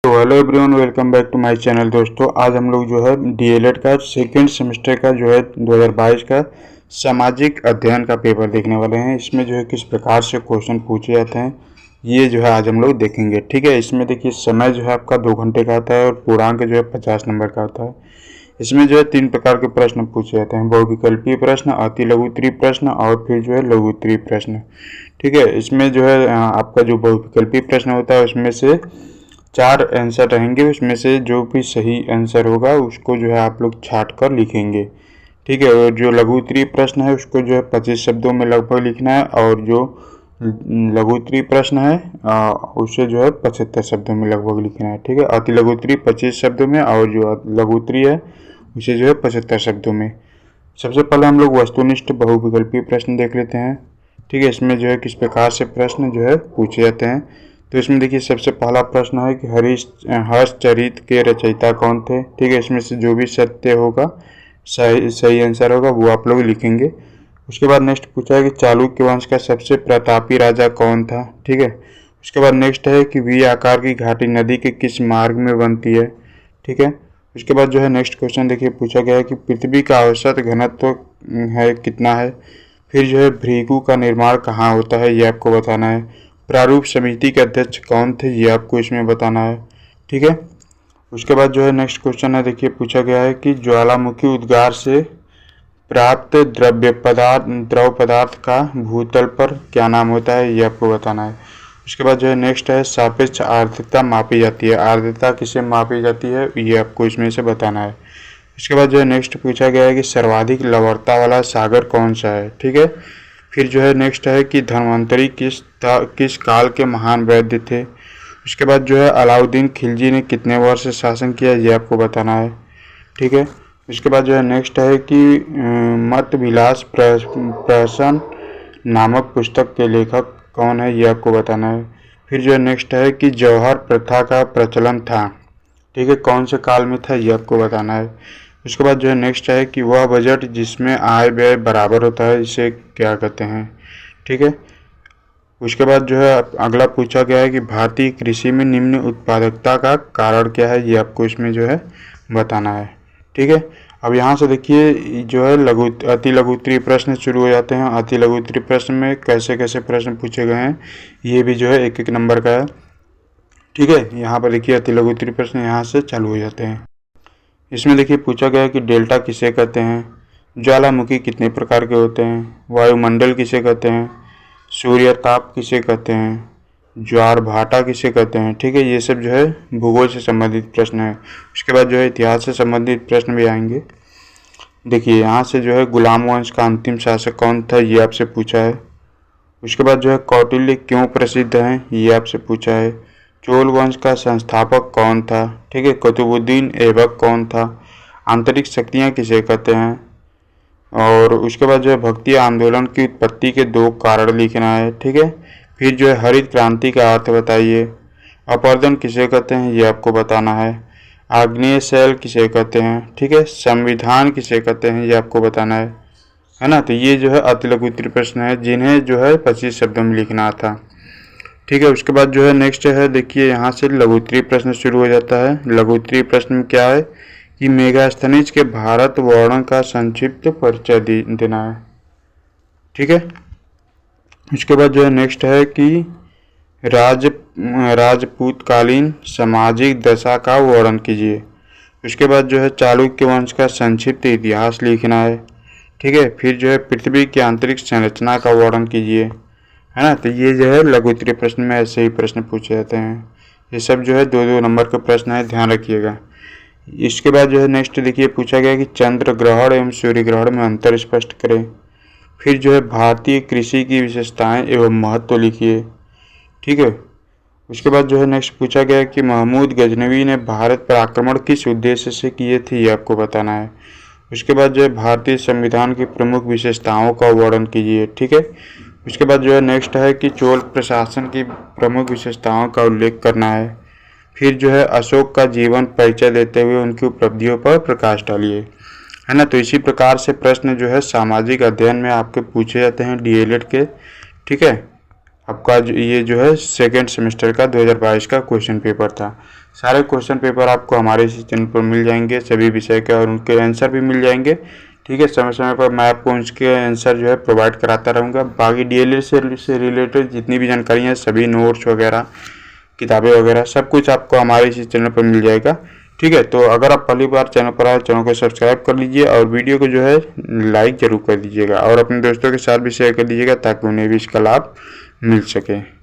तो hello everyone, welcome back to my channel. दोस्तों, आज हम लोग जो है डीएलएड का सेकेंड सेमेस्टर का जो है 2022 का सामाजिक अध्ययन का पेपर देखने वाले हैं। इसमें जो है किस प्रकार से क्वेश्चन पूछे जाते हैं ये जो है आज हम लोग देखेंगे। ठीक है, इसमें देखिए समय जो है आपका 2 घंटे का आता है और पूर्णांक जो है 50 नंबर का आता है। इसमें जो है 3 प्रकार के प्रश्न पूछे जाते हैं: बहुविकल्पीय प्रश्न, अति लघु उत्तरीय प्रश्न और फिर जो है लघु उत्तरीय प्रश्न। ठीक है, इसमें जो है आपका जो बहुविकल्पीय प्रश्न होता है उसमें से 4 आंसर रहेंगे, उसमें से जो भी सही आंसर होगा उसको जो है आप लोग छांट कर लिखेंगे। ठीक है, और जो लघु उत्तरीय प्रश्न है उसको जो है 25 शब्दों में लगभग लिखना है, और जो लघु उत्तरीय प्रश्न है उसे जो है 75 शब्दों में लगभग लिखना है। ठीक है, अति लघु उत्तरीय 25 शब्दों में और जो लघु उत्तरीय है उसे जो है 75 शब्दों में। सबसे पहले हम लोग वस्तुनिष्ठ बहुविकल्पीय प्रश्न देख लेते हैं। ठीक है, इसमें जो है किस प्रकार से प्रश्न जो है पूछे जाते हैं। तो इसमें देखिए सबसे पहला प्रश्न है कि हर्षचरित के रचयिता कौन थे। ठीक है, इसमें से जो भी सत्य होगा, सही आंसर होगा वो आप लोग लिखेंगे। उसके बाद नेक्स्ट पूछा है कि चालुक्य वंश का सबसे प्रतापी राजा कौन था। ठीक है, उसके बाद नेक्स्ट है कि वी आकार की घाटी नदी के किस मार्ग में बनती है। ठीक है, उसके बाद जो है नेक्स्ट क्वेश्चन देखिए पूछा गया है कि पृथ्वी का औसत घनत्व है कितना है। फिर जो है भृगु का निर्माण कहाँ होता है ये आपको बताना है। प्रारूप समिति के अध्यक्ष कौन थे ये आपको इसमें बताना है। ठीक है, उसके बाद जो है नेक्स्ट क्वेश्चन है देखिए पूछा गया है कि ज्वालामुखी उद्गार से प्राप्त द्रव पदार्थ का भूतल पर क्या नाम होता है ये आपको बताना है। उसके बाद जो है नेक्स्ट है सापेक्ष आर्द्रता मापी जाती है, आर्द्रता किसे मापी जाती है ये आपको इसमें से बताना है। उसके बाद जो है नेक्स्ट पूछा गया है कि सर्वाधिक लवणता वाला सागर कौन सा है। ठीक है, फिर जो है नेक्स्ट है कि धन्वंतरी किस काल के महान वैद्य थे। उसके बाद जो है अलाउद्दीन खिलजी ने कितने वर्ष शासन किया ये आपको बताना है। ठीक है, उसके बाद जो है नेक्स्ट है कि मत विलास प्रहसन नामक पुस्तक के लेखक कौन है ये आपको बताना है। फिर जो है नेक्स्ट है कि जौहर प्रथा का प्रचलन था, ठीक है, कौन से काल में था ये आपको बताना है। उसके बाद जो है नेक्स्ट है कि वह बजट जिसमें आय व्यय बराबर होता है इसे क्या कहते हैं। ठीक है, उसके बाद जो है अगला पूछा गया है कि भारतीय कृषि में निम्न उत्पादकता का कारण क्या है ये आपको इसमें जो है बताना है। ठीक है, अब यहाँ से देखिए जो है अति लघु उत्तरीय प्रश्न शुरू हो जाते हैं। अति लघु उत्तरीय प्रश्न में कैसे कैसे प्रश्न पूछे गए हैं ये भी जो है 1-1 नंबर का है। ठीक है, यहाँ पर देखिए अति लघु उत्तरीय प्रश्न यहाँ से चालू हो जाते हैं। इसमें देखिए पूछा गया है कि डेल्टा किसे कहते हैं, ज्वालामुखी कितने प्रकार के होते हैं, वायुमंडल किसे कहते हैं, सूर्य ताप किसे कहते हैं, ज्वार भाटा किसे कहते हैं। ठीक है, ये सब जो है भूगोल से संबंधित प्रश्न है। उसके बाद जो है इतिहास से संबंधित प्रश्न भी आएंगे। देखिए यहाँ से जो है गुलाम वंश का अंतिम शासक कौन था ये आपसे पूछा है। उसके बाद जो है कौटिल्य क्यों प्रसिद्ध हैं ये आपसे पूछा है। चोल वंश का संस्थापक कौन था। ठीक है, कुतुबुद्दीन ऐबक कौन था। आंतरिक शक्तियाँ किसे कहते हैं। और उसके बाद जो है भक्ति आंदोलन की उत्पत्ति के 2 कारण लिखना है। ठीक है, फिर जो है हरित क्रांति का अर्थ बताइए। अपर्दन किसे कहते हैं ये आपको बताना है। आग्नेय शैल किसे कहते हैं। ठीक है, संविधान किसे कहते हैं ये आपको बताना है ना। तो ये जो है अति लघु उत्तरीय प्रश्न है जिन्हें जो है 25 शब्दों में लिखना था। ठीक है, उसके बाद जो है नेक्स्ट है देखिए यहाँ से लघु उत्तरीय प्रश्न शुरू हो जाता है। लघु उत्तरीय प्रश्न में क्या है कि मेगास्थनीज के भारत वर्णन का संक्षिप्त परिचय देना है। ठीक है, उसके बाद जो है नेक्स्ट है कि राजपूतकालीन सामाजिक दशा का वर्णन कीजिए। उसके बाद जो है चालुक्य वंश का संक्षिप्त इतिहास लिखना है। ठीक है, फिर जो है पृथ्वी की आंतरिक संरचना का वर्णन कीजिए, है ना। तो ये जो है लघु उत्तरीय प्रश्न में ऐसे ही प्रश्न पूछे जाते हैं। ये सब जो है 2-2 नंबर के प्रश्न है, ध्यान रखिएगा। इसके बाद जो है नेक्स्ट देखिए पूछा गया कि चंद्र ग्रहण एवं सूर्य ग्रहण में अंतर स्पष्ट करें। फिर जो है भारतीय कृषि की विशेषताएं एवं महत्व लिखिए। ठीक है, उसके बाद जो है नेक्स्ट पूछा गया कि महमूद गजनवी ने भारत पर आक्रमण किस उद्देश्य से किए थे ये आपको बताना है। उसके बाद जो है भारतीय संविधान की प्रमुख विशेषताओं का वर्णन कीजिए। ठीक है, उसके बाद जो है नेक्स्ट है कि चोल प्रशासन की प्रमुख विशेषताओं का उल्लेख करना है। फिर जो है अशोक का जीवन परिचय देते हुए उनकी उपलब्धियों पर प्रकाश डालिए, है ना। तो इसी प्रकार से प्रश्न जो है सामाजिक अध्ययन में आपके पूछे जाते हैं डीएलएड के। ठीक है, आपका ये जो है सेकेंड सेमेस्टर का 2022 का क्वेश्चन पेपर था। सारे क्वेश्चन पेपर आपको हमारे इसी चैनल पर मिल जाएंगे, सभी विषय के, और उनके आंसर भी मिल जाएंगे। ठीक है, समय समय पर मैं आपको उसके आंसर जो है प्रोवाइड कराता रहूँगा। बाकी डीएलएड से रिलेटेड जितनी भी जानकारी है, सभी नोट्स वगैरह, किताबें वगैरह, सब कुछ आपको हमारे इसी चैनल पर मिल जाएगा। ठीक है, तो अगर आप पहली बार चैनल पर आए, चैनल को सब्सक्राइब कर लीजिए और वीडियो को जो है लाइक ज़रूर कर दीजिएगा और अपने दोस्तों के साथ भी शेयर कर दीजिएगा ताकि उन्हें भी इसका लाभ मिल सके।